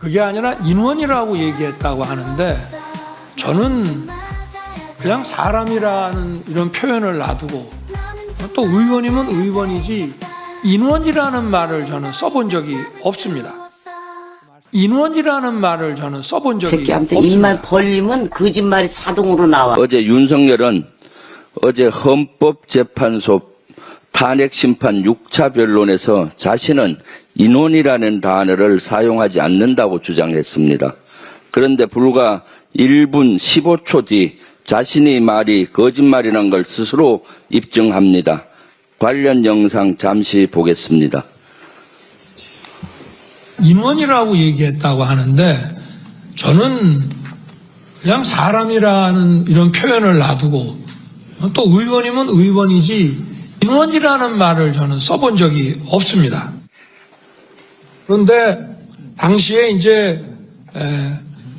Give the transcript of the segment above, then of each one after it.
그게 아니라 인원이라고 얘기했다고 하는데 저는 그냥 사람이라는 이런 표현을 놔두고 또 의원이면 의원이지 인원이라는 말을 저는 써본 적이 없습니다. 인원이라는 말을 저는 써본 적이 새끼한테 없습니다. 입만 벌리면 거짓말이 자동으로 나와. 어제 윤석열은 어제 헌법재판소 탄핵심판 6차 변론에서 자신은 인원이라는 단어를 사용하지 않는다고 주장했습니다. 그런데 불과 1분 15초 뒤 자신의 말이 거짓말이라는 걸 스스로 입증합니다. 관련 영상 잠시 보겠습니다. 인원이라고 얘기했다고 하는데 저는 그냥 사람이라는 이런 표현을 놔두고 또 의원이면 의원이지 인원이라는 말을 저는 써본 적이 없습니다. 그런데 당시에 이제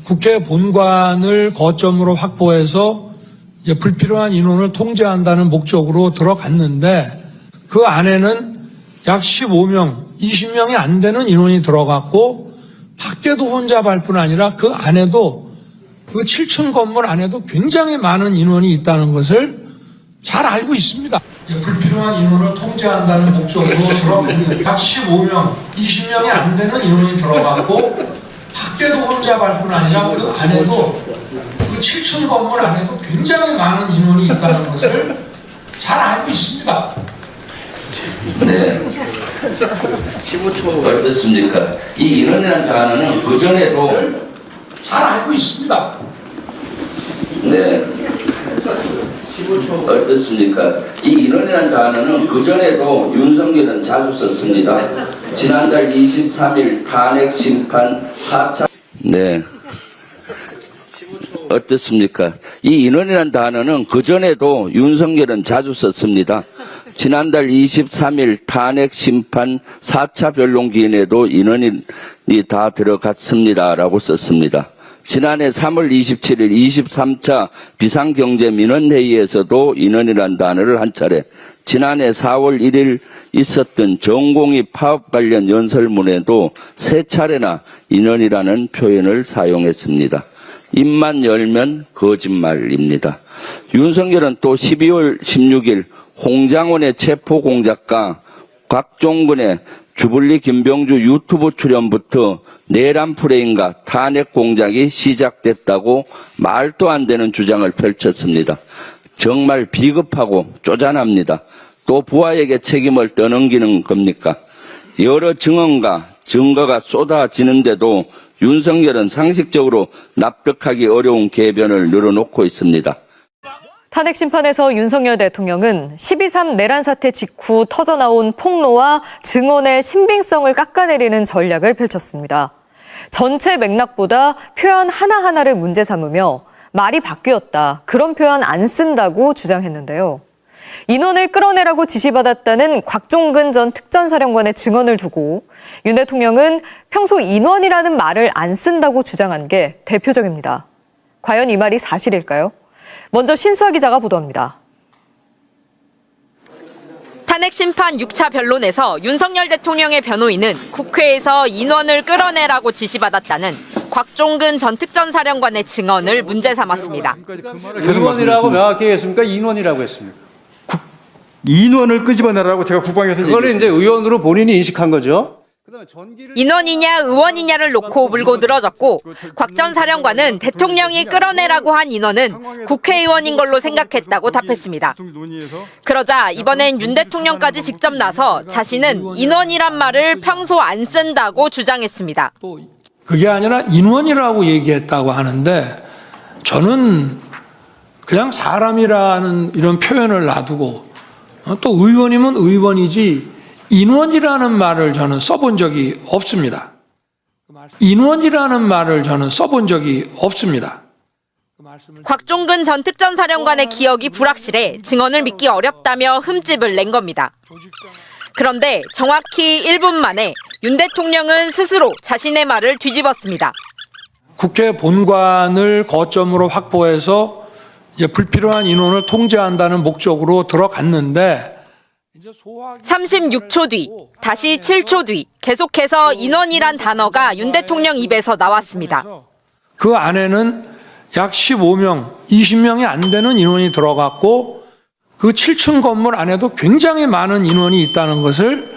국회 본관을 거점으로 확보해서 이제 불필요한 인원을 통제한다는 목적으로 들어갔는데 그 안에는 약 15명, 20명이 안 되는 인원이 들어갔고 밖에도 혼잡할 뿐 아니라 그 안에도 그 7층 건물 안에도 굉장히 많은 인원이 있다는 것을 잘 알고 있습니다. 불필요한 인원을 통제한다는 목적으로 들어갔는데 약 15명, 20명이 안 되는 인원이 들어갔고 밖에도 혼잡할 뿐 아니라 그 안에도 그 7층 건물 안에도 굉장히 많은 인원이 있다는 것을 잘 알고 있습니다. 네. 15초 어떻습니까? 이 인원이라는 단어는 그전에도 잘 알고 있습니다. 네. 15초 어떻습니까? 이 인원이라는 단어는 그전에도 윤석열은 자주 썼습니다. 지난달 23일 탄핵심판 4차 네. 어떻습니까? 이 인원이라는 단어는 그전에도 윤석열은 자주 썼습니다. 지난달 23일 탄핵심판 4차 변론기인에도 인원이 다 들어갔습니다라고 썼습니다. 지난해 3월 27일 23차 비상경제민원회의에서도 인원이란 단어를 한 차례, 지난해 4월 1일 있었던 전공의 파업 관련 연설문에도 3차례나 인원이라는 표현을 사용했습니다. 입만 열면 거짓말입니다. 윤석열은 또 12월 16일 홍장원의 체포공작과 곽종근의 주불리 김병주 유튜브 출연부터 내란 프레임과 탄핵 공작이 시작됐다고 말도 안 되는 주장을 펼쳤습니다. 정말 비겁하고 쪼잔합니다. 또 부하에게 책임을 떠넘기는 겁니까? 여러 증언과 증거가 쏟아지는데도 윤석열은 상식적으로 납득하기 어려운 궤변을 늘어놓고 있습니다. 탄핵 심판에서 윤석열 대통령은 12.3 내란 사태 직후 터져나온 폭로와 증언의 신빙성을 깎아내리는 전략을 펼쳤습니다. 전체 맥락보다 표현 하나하나를 문제 삼으며 말이 바뀌었다, 그런 표현 안 쓴다고 주장했는데요. 인원을 끌어내라고 지시받았다는 곽종근 전 특전사령관의 증언을 두고 윤 대통령은 평소 인원이라는 말을 안 쓴다고 주장한 게 대표적입니다. 과연 이 말이 사실일까요? 먼저 신수아 기자가 보도합니다. 탄핵 심판 6차 변론에서 윤석열 대통령의 변호인은 국회에서 인원을 끌어내라고 지시받았다는 곽종근 전 특전사령관의 증언을 문제 삼았습니다. 의원이라고 명확히 했습니까? 인원이라고 했습니까? 인원을 끄집어내라고 제가 국방에서 그거를 이제 의원으로 본인이 인식한 거죠. 인원이냐 의원이냐를 놓고 물고 늘어졌고 곽 전 사령관은 대통령이 끌어내라고 한 인원은 국회의원인 걸로 생각했다고 답했습니다. 그러자 이번엔 윤 대통령까지 직접 나서 자신은 인원이란 말을 평소 안 쓴다고 주장했습니다. 또 그게 아니라 인원이라고 얘기했다고 하는데 저는 그냥 사람이라는 이런 표현을 놔두고 또 의원이면 의원이지 인원이라는 말을 저는 써본 적이 없습니다. 인원이라는 말을 저는 써본 적이 없습니다. 곽종근 전 특전사령관의 기억이 불확실해 증언을 믿기 어렵다며 흠집을 낸 겁니다. 그런데 정확히 1분 만에 윤 대통령은 스스로 자신의 말을 뒤집었습니다. 국회 본관을 거점으로 확보해서 이제 불필요한 인원을 통제한다는 목적으로 들어갔는데 36초 뒤, 다시 7초 뒤 계속해서 인원이란 단어가 윤 대통령 입에서 나왔습니다. 그 안에는 약 15명, 20명이 안 되는 인원이 들어갔고 그 7층 건물 안에도 굉장히 많은 인원이 있다는 것을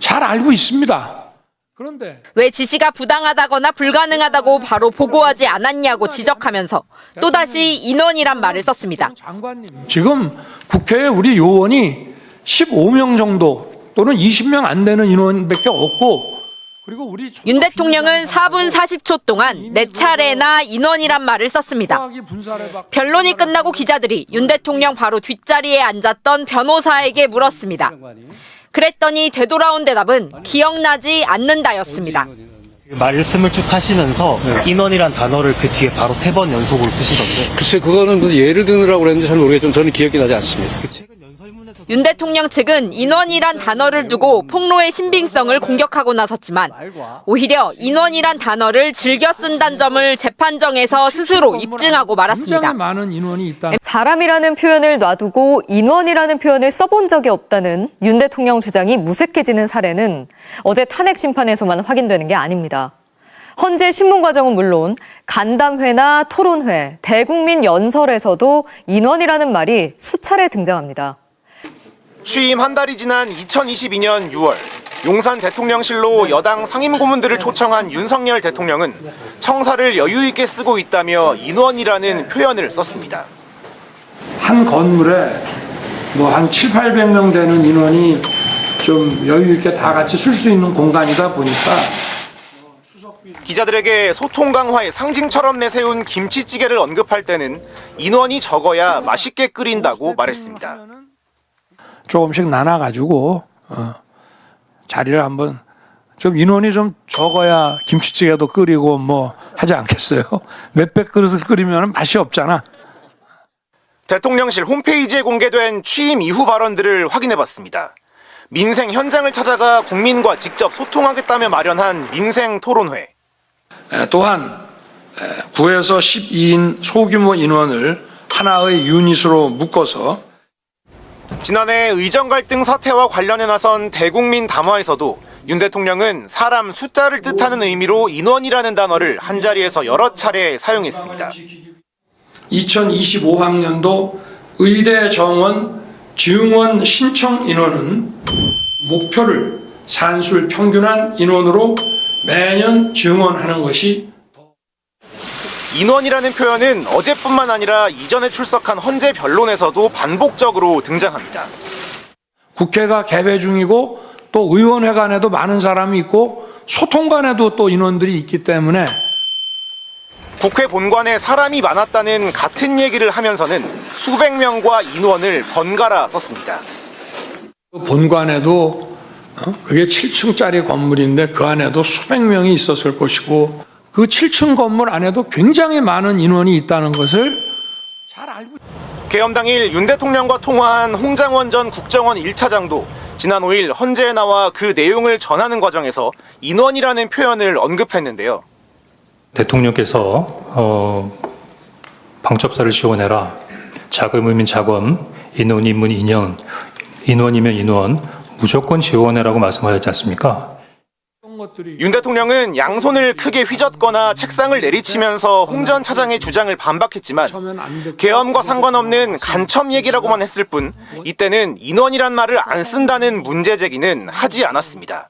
잘 알고 있습니다. 그런데 왜 지시가 부당하다거나 불가능하다고 바로 보고하지 않았냐고 지적하면서 또다시 인원이란 말을 썼습니다. 장관님, 지금 국회에 우리 요원이 15명 정도 또는 20명 안 되는 인원밖에 없고 그리고 우리 윤 대통령은 4분 40초 동안 4차례나 인원이란 말을 썼습니다. 변론이 끝나고 기자들이 윤 대통령 바로 뒷자리에 앉았던 변호사에게 물었습니다. 그랬더니 되돌아온 대답은 기억나지 않는다였습니다. 말씀을 쭉 하시면서 인원이란 단어를 그 뒤에 바로 3번 연속으로 쓰시던데. 글쎄, 그거는 무슨 예를 드느라고 그랬는지 잘 모르겠지만 저는 기억이 나지 않습니다. 윤 대통령 측은 인원이란 단어를 두고 폭로의 신빙성을 공격하고 나섰지만 오히려 인원이란 단어를 즐겨 쓴다는 점을 재판정에서 스스로 입증하고 말았습니다. 굉장히 많은 인원이 있다. 사람이라는 표현을 놔두고 인원이라는 표현을 써본 적이 없다는 윤 대통령 주장이 무색해지는 사례는 어제 탄핵 심판에서만 확인되는 게 아닙니다. 헌재 신문 과정은 물론 간담회나 토론회, 대국민 연설에서도 인원이라는 말이 수차례 등장합니다. 취임 한 달이 지난 2022년 6월 용산 대통령실로 여당 상임고문들을 초청한 윤석열 대통령은 청사를 여유 있게 쓰고 있다며 인원이라는 표현을 썼습니다. 한 건물에 뭐 한 700~800명 되는 인원이 좀 여유 있게 다 같이 쓸 수 있는 공간이다 보니까 기자들에게 소통 강화의 상징처럼 내세운 김치찌개를 언급할 때는 인원이 적어야 맛있게 끓인다고 말했습니다. 조금씩 나눠가지고 자리를 한번 좀 인원이 좀 적어야 김치찌개도 끓이고 뭐 하지 않겠어요? 몇백 그릇을 끓이면 맛이 없잖아. 대통령실 홈페이지에 공개된 취임 이후 발언들을 확인해봤습니다. 민생 현장을 찾아가 국민과 직접 소통하겠다며 마련한 민생 토론회. 또한 9에서 12인 소규모 인원을 하나의 유닛으로 묶어서 지난해 의정 갈등 사태와 관련해 나선 대국민 담화에서도 윤 대통령은 사람 숫자를 뜻하는 의미로 인원이라는 단어를 한자리에서 여러 차례 사용했습니다. 2025학년도 의대 정원 증원 신청 인원은 목표를 산술 평균한 인원으로 매년 증원하는 것이 인원이라는 표현은 어제뿐만 아니라 이전에 출석한 헌재 변론에서도 반복적으로 등장합니다. 국회가 개회 중이고 또 의원회 간에도 많은 사람이 있고 소통 간에도 또 인원들이 있기 때문에 국회 본관에 사람이 많았다는 같은 얘기를 하면서는 수백 명과 인원을 번갈아 썼습니다. 본관에도 그게 7층짜리 건물인데 그 안에도 수백 명이 있었을 것이고 그 7층 건물 안에도 굉장히 많은 인원이 있다는 것을 잘 알고 있습니다. 개엄 당일 윤 대통령과 통화한 홍장원 전 국정원 1차장도 지난 5일 헌재에 나와 그 내용을 전하는 과정에서 인원이라는 표현을 언급했는데요. 대통령께서 방첩사를 지원해라. 자금이면 자금, 인원이면 인원이면 인원, 무조건 지원해라고 말씀하셨지 않습니까? 윤 대통령은 양손을 크게 휘젓거나 책상을 내리치면서 홍 전 차장의 주장을 반박했지만 계엄과 상관없는 간첩 얘기라고만 했을 뿐 이때는 인원이란 말을 안 쓴다는 문제 제기는 하지 않았습니다.